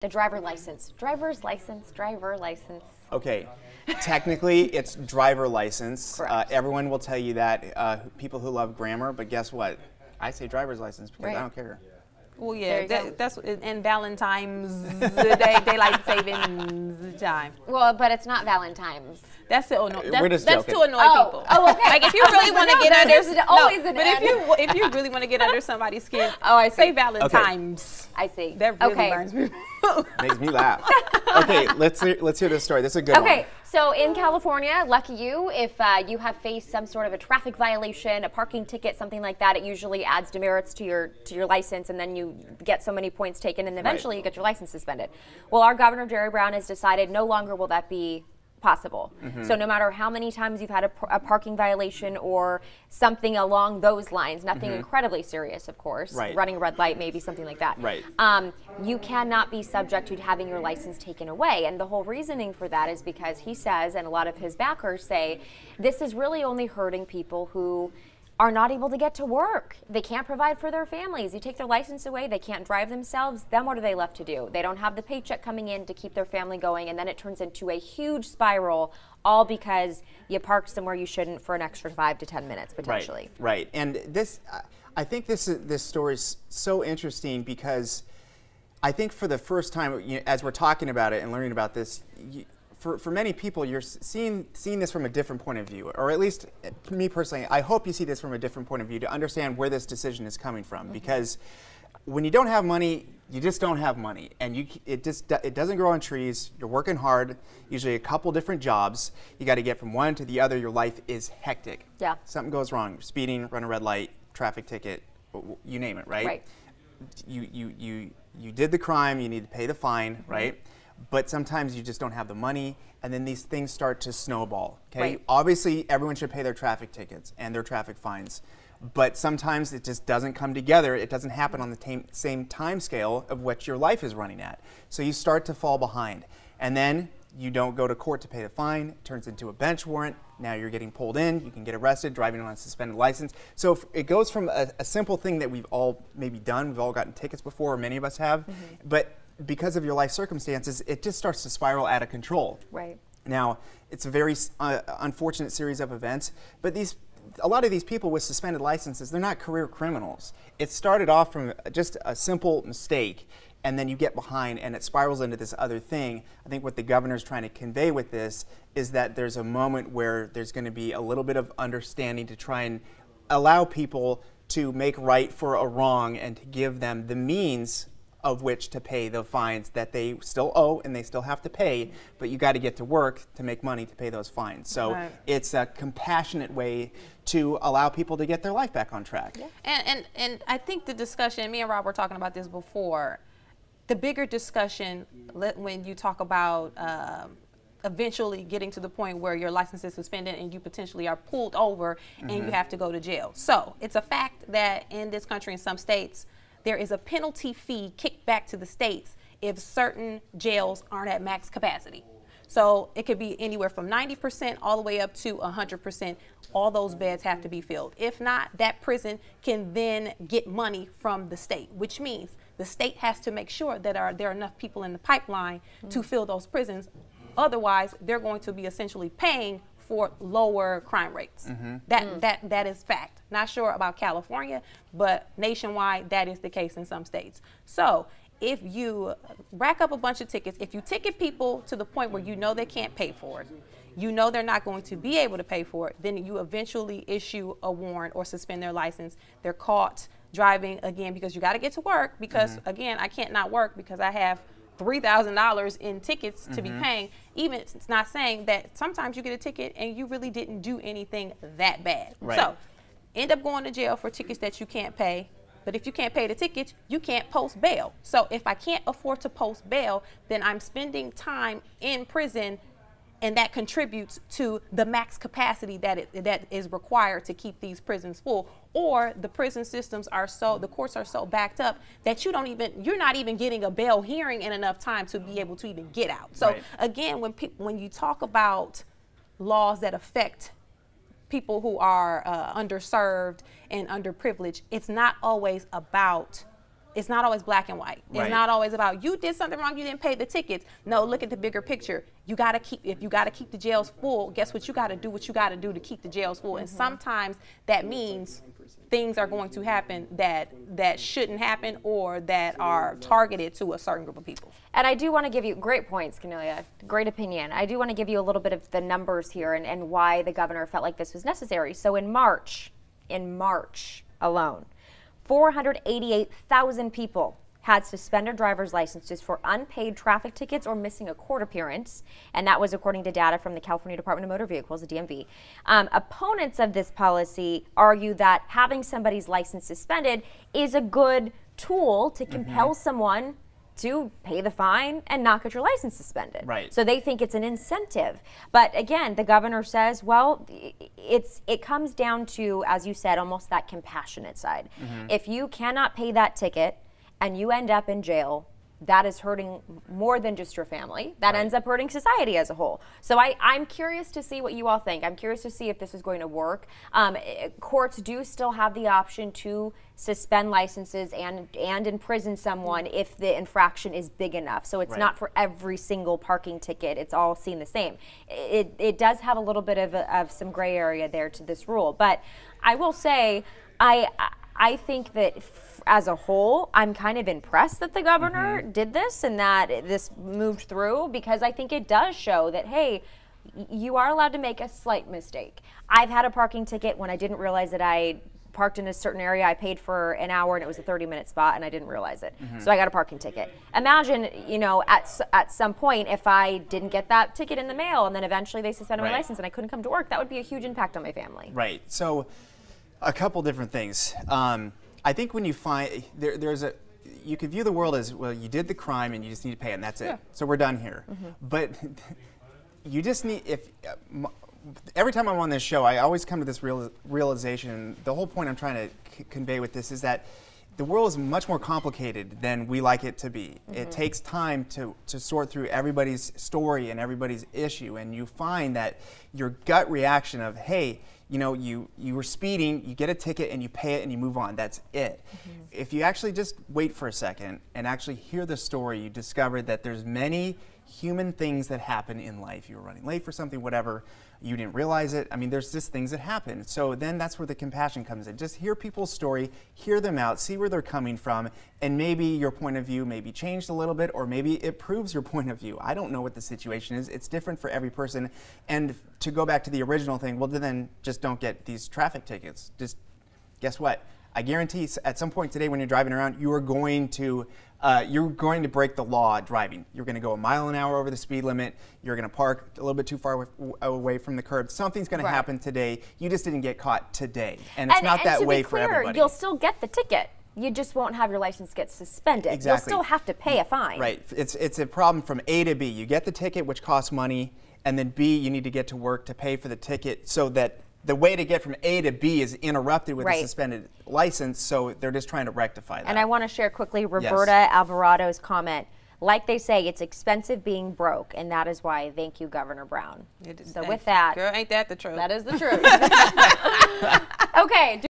The driver's license. Okay, technically it's driver license. Correct. Everyone will tell you that, people who love grammar, but guess what? I say driver's license because I don't care. Well, yeah, that's and Valentine's Day, daylight savings time. Well, but it's not Valentine's. That's to annoy. That's joking. to annoy people. Oh, okay. Like if you really want to get under, if you really want to get under somebody's skin, I see. say Valentine's. I see. That really burns me. Makes me laugh. Okay, let's hear this story. This is a good one. Okay, so in California, lucky you, if you have faced some sort of a traffic violation, a parking ticket, something like that, it usually adds demerits to your license, and then you get so many points taken, and eventually you get your license suspended. Well, our governor, Jerry Brown, has decided no longer will that be possible. So no matter how many times you've had a parking violation or something along those lines, nothing incredibly serious, of course, running a red light, maybe something like that, you cannot be subject to having your license taken away. And the whole reasoning for that is because he says, and a lot of his backers say, this is really only hurting people who are not able to get to work. They can't provide for their families. You take their license away, they can't drive themselves, then what are they left to do? They don't have the paycheck coming in to keep their family going, and then it turns into a huge spiral, all because you parked somewhere you shouldn't for an extra 5 to 10 minutes, potentially. Right. And this, I think this story is so interesting because I think for the first time, as we're talking about it and learning about this, for many people, you're seeing this from a different point of view, or at least me personally, I hope you see this from a different point of view to understand where this decision is coming from. Because when you don't have money, you just don't have money, and it doesn't grow on trees. You're working hard, usually a couple different jobs. You got to get from one to the other. Your life is hectic. Yeah. Something goes wrong. You're speeding, run a red light, traffic ticket, you name it, right? Right. You did the crime. You need to pay the fine, right? But sometimes you just don't have the money, and then these things start to snowball. Okay, Right. Obviously everyone should pay their traffic tickets and their traffic fines, but sometimes it just doesn't come together. It doesn't happen on the same time scale of what your life is running at. So you start to fall behind, and then you don't go to court to pay the fine. It turns into a bench warrant. Now you're getting pulled in. You can get arrested, driving on a suspended license. So it goes from a simple thing that we've all maybe done. We've all gotten tickets before, or many of us have, but because of your life circumstances, it just starts to spiral out of control. Right. Now, it's a very unfortunate series of events, but a lot of these people with suspended licenses, they're not career criminals. It started off from just a simple mistake, and then you get behind and it spirals into this other thing. I think what the governor's trying to convey with this is that there's a moment where there's going to be a little bit of understanding to try and allow people to make right for a wrong and to give them the means of which to pay the fines that they still owe and they still have to pay, but you got to get to work to make money to pay those fines. So it's a compassionate way to allow people to get their life back on track. Yeah. And I think the discussion, me and Rob were talking about this before, the bigger discussion when you talk about eventually getting to the point where your license is suspended and you potentially are pulled over and you have to go to jail. So it's a fact that in this country, in some states, there is a penalty fee kicked back to the states if certain jails aren't at max capacity. So it could be anywhere from 90% all the way up to 100%. All those beds have to be filled. If not, that prison can then get money from the state, which means the state has to make sure that there are enough people in the pipeline to fill those prisons. Otherwise, they're going to be essentially paying for lower crime rates. That is fact. Not sure about California, but nationwide, that is the case in some states. So if you rack up a bunch of tickets, if you ticket people to the point where you know they can't pay for it, you know they're not going to be able to pay for it, then you eventually issue a warrant or suspend their license. They're caught driving again because you got to get to work because, again, I can't not work because I have $3,000 in tickets to be paying. Even it's not saying that sometimes you get a ticket and you really didn't do anything that bad. So end up going to jail for tickets that you can't pay. But if you can't pay the tickets, you can't post bail. So if I can't afford to post bail, then I'm spending time in prison, and that contributes to the max capacity that is required to keep these prisons full. Or the prison systems are the courts are so backed up that you're not even getting a bail hearing in enough time to be able to even get out. So again, when you talk about laws that affect people who are underserved and underprivileged, it's not always about it's not always black and white. It's Right. not always about you did something wrong, you didn't pay the tickets. No, look at the bigger picture. You got to keep, if you got to keep the jails full, guess what? You got to do what you got to do to keep the jails full. And sometimes that means things are going to happen that shouldn't happen or that are targeted to a certain group of people. And I do want to give you great points, Cornelia. Great opinion. I do want to give you a little bit of the numbers here and why the governor felt like this was necessary. So in March alone, 488,000 people had suspended driver's licenses for unpaid traffic tickets or missing a court appearance, and that was according to data from the California Department of Motor Vehicles, the DMV. Opponents of this policy argue that having somebody's license suspended is a good tool to compel someone to pay the fine and not get your license suspended. Right. So they think it's an incentive. But again, the governor says, well, it comes down to, as you said, almost that compassionate side. If you cannot pay that ticket and you end up in jail, that is hurting more than just your family. That ends up hurting society as a whole. So I'm curious to see what you all think. I'm curious to see if this is going to work. Courts do still have the option to suspend licenses and imprison someone if the infraction is big enough. So it's not for every single parking ticket. It's all seen the same. It does have a little bit of some gray area there to this rule. But I will say, I think that as a whole, I'm kind of impressed that the governor did this and that this moved through, because I think it does show that, hey, you are allowed to make a slight mistake. I've had a parking ticket when I didn't realize that I parked in a certain area. I paid for an hour and it was a 30-minute spot and I didn't realize it. So I got a parking ticket. Imagine, at some point, if I didn't get that ticket in the mail and then eventually they suspended my license and I couldn't come to work, that would be a huge impact on my family. Right. So a couple different things. I think when you find you could view the world as, well, you did the crime and you just need to pay it and that's it. So we're done here. But you just need, every time I'm on this show, I always come to this realization. The whole point I'm trying to convey with this is that the world is much more complicated than we like it to be. It takes time to sort through everybody's story and everybody's issue, and you find that your gut reaction of, hey, you were speeding, you get a ticket and you pay it and you move on. That's it. If you actually just wait for a second and actually hear the story, you discover that there's many human things that happen in life. You were running late for something, whatever. You didn't realize it. I mean, there's just things that happen. So then that's where the compassion comes in. Just hear people's story, hear them out, see where they're coming from, and maybe your point of view may be changed a little bit, or maybe it proves your point of view. I don't know what the situation is. It's different for every person. And to go back to the original thing, well, then just don't get these traffic tickets. Just guess what? I guarantee at some point today when you're driving around, you are going to break the law driving. You're going to go a mile an hour over the speed limit. You're going to park a little bit too far away from the curb. Something's going to happen today. You just didn't get caught today. And it's not that way for everybody. You'll still get the ticket. You just won't have your license get suspended. Exactly. You'll still have to pay a fine. Right. It's a problem from A to B. You get the ticket, which costs money, and then B, you need to get to work to pay for the ticket, so that the way to get from A to B is interrupted with a suspended license, so they're just trying to rectify that. And I want to share quickly Roberta Alvarado's comment. Like they say, it's expensive being broke, and that is why thank you, Governor Brown. So with that, girl, ain't that the truth? that is the truth. Okay.